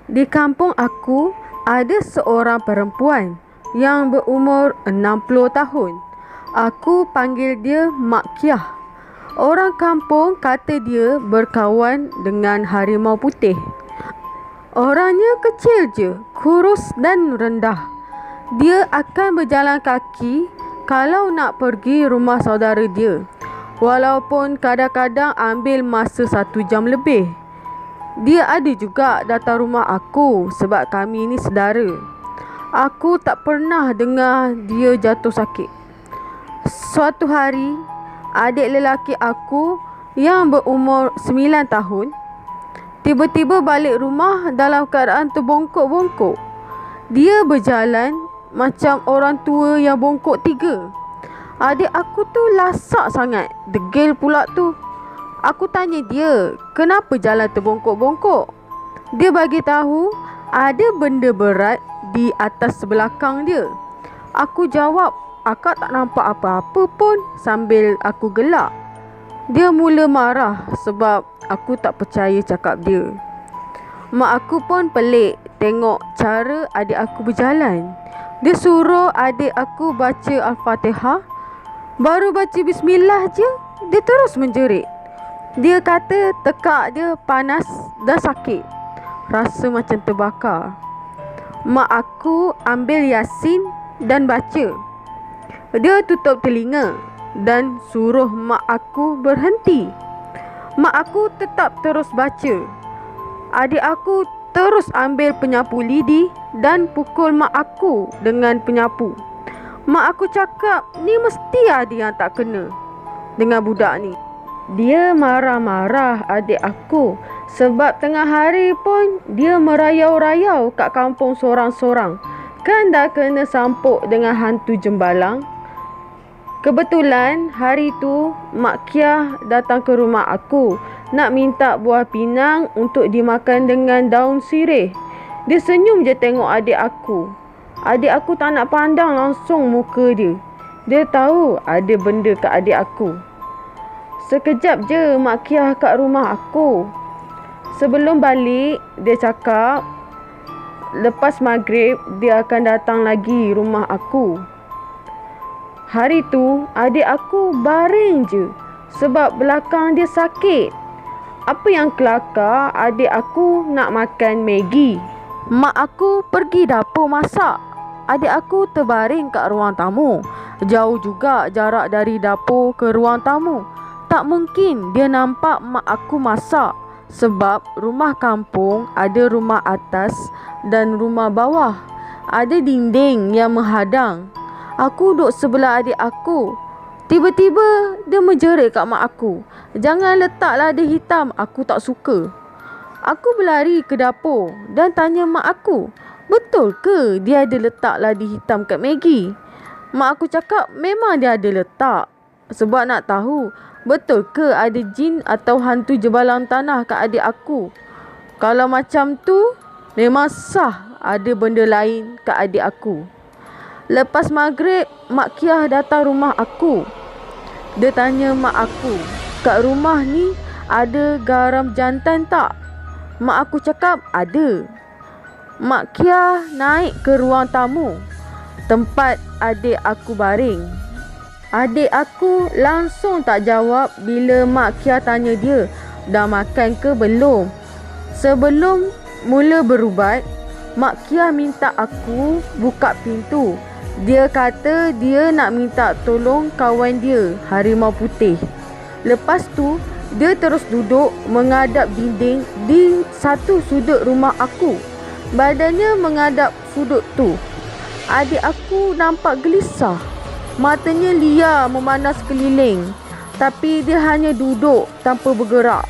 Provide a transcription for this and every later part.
Di kampung aku ada seorang perempuan yang berumur 60 tahun. Aku panggil dia Mak Kiah. Orang kampung kata dia berkawan dengan harimau putih. Orangnya kecil je, kurus dan rendah. Dia akan berjalan kaki kalau nak pergi rumah saudara dia. Walaupun kadang-kadang ambil masa 1 jam lebih. Dia ada juga datang rumah aku sebab kami ni saudara. Aku tak pernah dengar dia jatuh sakit. Suatu hari, adik lelaki aku yang berumur 9 tahun tiba-tiba balik rumah dalam keadaan terbongkok-bongkok. Dia berjalan macam orang tua yang bongkok 3. Adik aku tu lasak sangat, degil pula tu. Aku tanya dia, kenapa jalan terbongkok-bongkok? Dia bagi tahu ada benda berat di atas belakang dia. Aku jawab, akak tak nampak apa-apa pun sambil aku gelak. Dia mula marah sebab aku tak percaya cakap dia. Mak aku pun pelik tengok cara adik aku berjalan. Dia suruh adik aku baca Al-Fatihah. Baru baca Bismillah je, dia terus menjerit. Dia kata tekak dia panas dan sakit. Rasa macam terbakar. Mak aku ambil Yasin dan baca. Dia tutup telinga dan suruh mak aku berhenti. Mak aku tetap terus baca. Adik aku terus ambil penyapu lidi dan pukul mak aku dengan penyapu. Mak aku cakap, ni mesti ada yang tak kena dengan budak ni. Dia marah-marah adik aku sebab tengah hari pun dia merayau-rayau kat kampung sorang-sorang. Kan dah kena sampuk dengan hantu jembalang. Kebetulan hari tu Mak Kiah datang ke rumah aku nak minta buah pinang untuk dimakan dengan daun sirih. Dia senyum je tengok adik aku. Adik aku tak nak pandang langsung muka dia. Dia tahu ada benda kat adik aku. Sekejap je Mak Kiah kat rumah aku. Sebelum balik, dia cakap lepas maghrib dia akan datang lagi rumah aku. Hari tu adik aku baring je sebab belakang dia sakit. Apa yang kelakar, adik aku nak makan Maggi. Mak aku pergi dapur masak. Adik aku terbaring kat ruang tamu. Jauh juga jarak dari dapur ke ruang tamu. Tak mungkin dia nampak mak aku masak sebab rumah kampung ada rumah atas dan rumah bawah. Ada dinding yang menghadang. Aku duduk sebelah adik aku. Tiba-tiba dia menjerit kat mak aku. Jangan letak lada hitam, aku tak suka. Aku berlari ke dapur dan tanya mak aku, betul ke dia ada letak lada hitam kat Maggi? Mak aku cakap memang dia ada letak. Sebab nak tahu betul ke ada jin atau hantu jebalang tanah kat adik aku. Kalau macam tu, memang sah ada benda lain kat adik aku. Lepas maghrib, Mak Kiah datang rumah aku. Dia tanya mak aku, kat rumah ni ada garam jantan tak? Mak aku cakap ada. Mak Kiah naik ke ruang tamu, tempat adik aku baring. Adik aku langsung tak jawab bila Mak Kiah tanya dia, dah makan ke belum? Sebelum mula berubat, Mak Kiah minta aku buka pintu. Dia kata dia nak minta tolong kawan dia, harimau putih. Lepas tu, dia terus duduk menghadap dinding di satu sudut rumah aku. Badannya menghadap sudut tu. Adik aku nampak gelisah. Matanya liar memandang sekeliling. Tapi dia hanya duduk tanpa bergerak.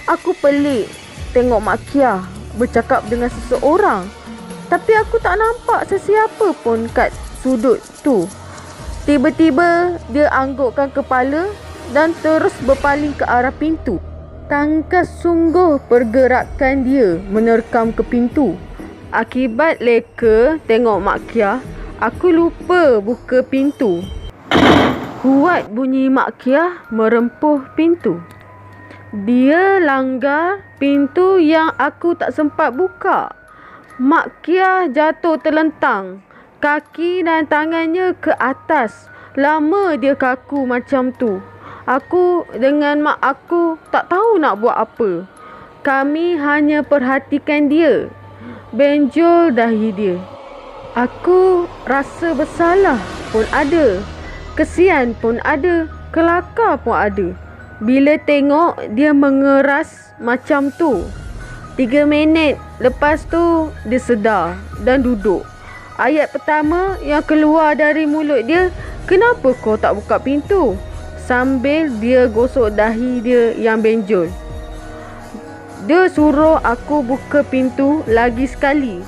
Aku pelik tengok Mak Kiah bercakap dengan seseorang. Tapi aku tak nampak sesiapa pun kat sudut tu. Tiba-tiba dia anggukkan kepala dan terus berpaling ke arah pintu. Tangkas sungguh pergerakan dia menerkam ke pintu. Akibat leka tengok Mak Kiah, aku lupa buka pintu. Kuat bunyi Mak Kiah merempuh pintu. Dia langgar pintu yang aku tak sempat buka. Mak Kia jatuh terlentang. Kaki dan tangannya ke atas. Lama dia kaku macam tu. Aku dengan mak aku tak tahu nak buat apa. Kami hanya perhatikan dia. Benjol dahi dia. Aku rasa bersalah pun ada. Kesian pun ada. Kelakar pun ada. Bila tengok dia mengeras macam tu. 3 minit lepas tu dia sedar dan duduk. Ayat pertama yang keluar dari mulut dia, "Kenapa kau tak buka pintu?" Sambil dia gosok dahi dia yang benjol. Dia suruh aku buka pintu lagi sekali.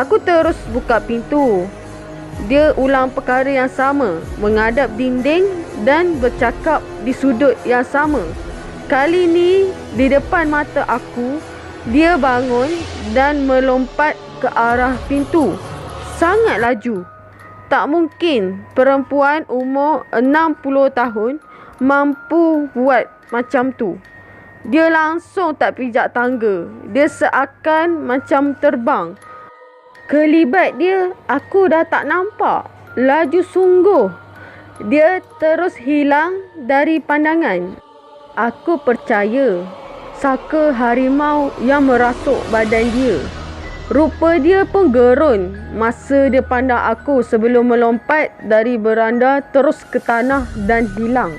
Aku terus buka pintu. Dia ulang perkara yang sama, menghadap dinding dan bercakap di sudut yang sama. Kali ni di depan mata aku, dia bangun dan melompat ke arah pintu. Sangat laju. Tak mungkin perempuan umur 60 tahun mampu buat macam tu. Dia langsung tak pijak tangga. Dia seakan macam terbang. Kelibat dia aku dah tak nampak. Laju sungguh. Dia terus hilang dari pandangan. Aku percaya saka harimau yang merasuk badan dia. Rupa dia pun gerun masa dia pandang aku sebelum melompat dari beranda terus ke tanah dan hilang.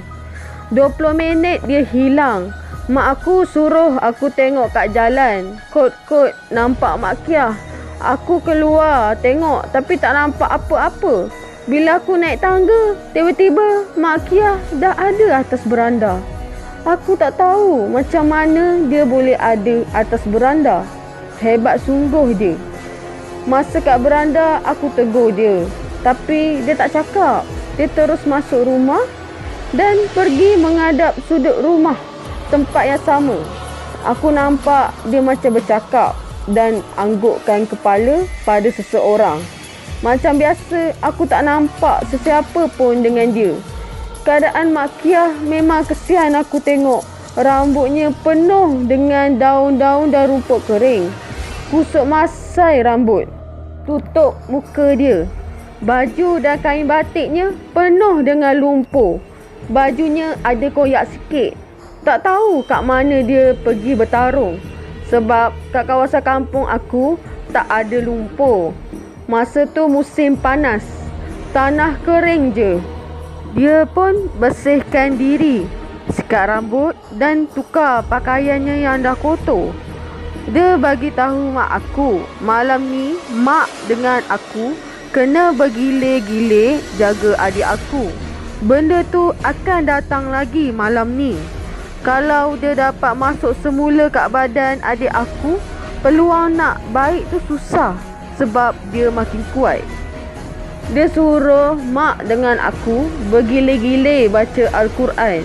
20 minit dia hilang. Mak aku suruh aku tengok kat jalan. Kot-kot nampak Mak Kia. Aku keluar tengok tapi tak nampak apa-apa. Bila aku naik tangga, tiba-tiba Mak Kia dah ada atas beranda. Aku tak tahu macam mana dia boleh ada atas beranda. Hebat sungguh dia. Masa kat beranda, aku tegur dia. Tapi dia tak cakap. Dia terus masuk rumah dan pergi menghadap sudut rumah tempat yang sama. Aku nampak dia macam bercakap dan anggukkan kepala pada seseorang. Macam biasa, aku tak nampak sesiapa pun dengan dia. Keadaan Mak Kia memang kesian aku tengok. Rambutnya penuh dengan daun-daun dan rumput kering. Kusut masai rambut. Tutup muka dia. Baju dan kain batiknya penuh dengan lumpur. Bajunya ada koyak sikit. Tak tahu kat mana dia pergi bertarung. Sebab kat kawasan kampung aku tak ada lumpur. Masa tu musim panas. Tanah kering je. Dia pun bersihkan diri, sikat rambut dan tukar pakaiannya yang dah kotor. Dia bagi tahu mak aku, malam ni mak dengan aku kena bergilir-gilir jaga adik aku. Benda tu akan datang lagi malam ni. Kalau dia dapat masuk semula kat badan adik aku, peluang nak baik tu susah sebab dia makin kuat. Dia suruh mak dengan aku bergilir-gilir baca Al-Quran.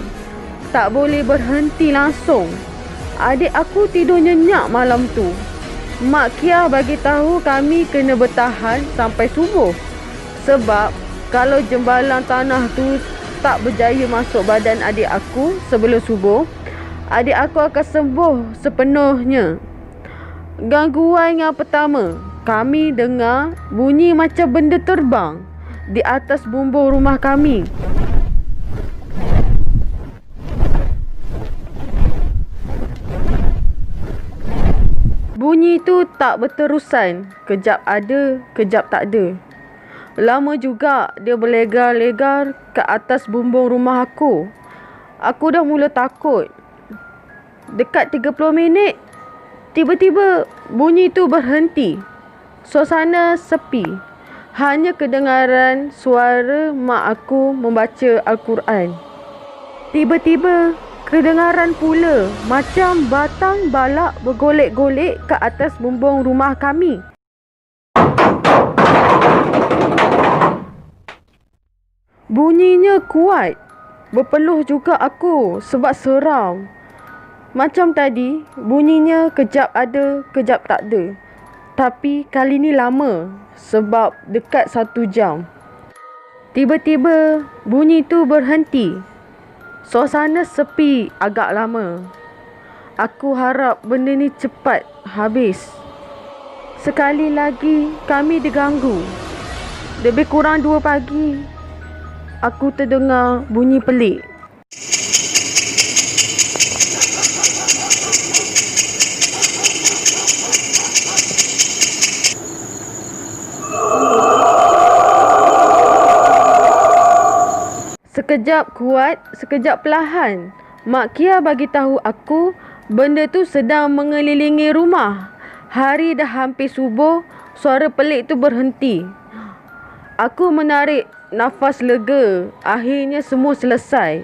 Tak boleh berhenti langsung. Adik aku tidur nyenyak malam tu. Mak Kia bagi tahu kami kena bertahan sampai subuh. Sebab kalau jembalan tanah tu tak berjaya masuk badan adik aku sebelum subuh, adik aku akan sembuh sepenuhnya. Gangguan yang pertama, kami dengar bunyi macam benda terbang di atas bumbung rumah kami. Bunyi tu tak berterusan, kejap ada, kejap tak ada. Lama juga dia berlegar-legar ke atas bumbung rumah aku. Aku dah mula takut. Dekat 30 minit, tiba-tiba bunyi tu berhenti. Suasana sepi. Hanya kedengaran suara mak aku membaca Al-Quran. Tiba-tiba kedengaran pula macam batang balak bergolek-golek ke atas bumbung rumah kami. Bunyinya kuat. Berpeluh juga aku sebab seram. Macam tadi, bunyinya kejap ada, kejap tak ada. Tapi kali ni lama sebab dekat 1 jam. Tiba-tiba bunyi tu berhenti. Suasana sepi agak lama. Aku harap benda ni cepat habis. Sekali lagi kami diganggu. Lebih kurang 2 pagi, aku terdengar bunyi pelik. Sekejap kuat, sekejap perlahan. Mak Kia bagi tahu aku benda tu sedang mengelilingi rumah. Hari dah hampir subuh, suara pelik tu berhenti. Aku menarik nafas lega. Akhirnya semua selesai.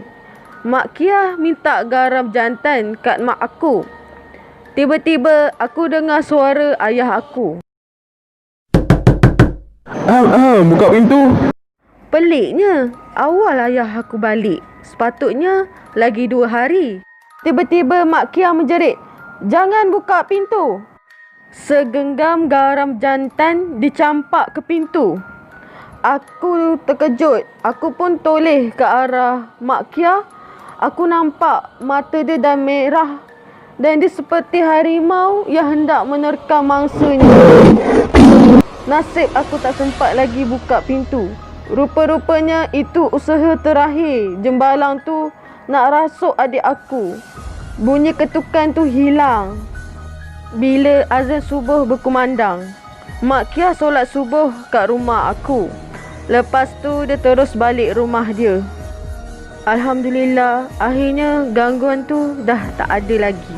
Mak Kia minta garam jantan kat mak aku. Tiba-tiba aku dengar suara ayah aku. Buka pintu. Peliknya, awal ayah aku balik. Sepatutnya lagi 2 hari. Tiba-tiba Mak Kia menjerit, "Jangan buka pintu!" Segenggam garam jantan dicampak ke pintu. Aku terkejut. Aku pun toleh ke arah Mak Kia. Aku nampak mata dia dah merah dan dia seperti harimau yang hendak menerkam mangsanya. Nasib aku tak sempat lagi buka pintu. Rupa-rupanya itu usaha terakhir jembalang tu nak rasuk adik aku. Bunyi ketukan tu hilang bila azan subuh berkumandang. Mak Kia solat subuh kat rumah aku. Lepas tu dia terus balik rumah dia. Alhamdulillah, akhirnya gangguan tu dah tak ada lagi.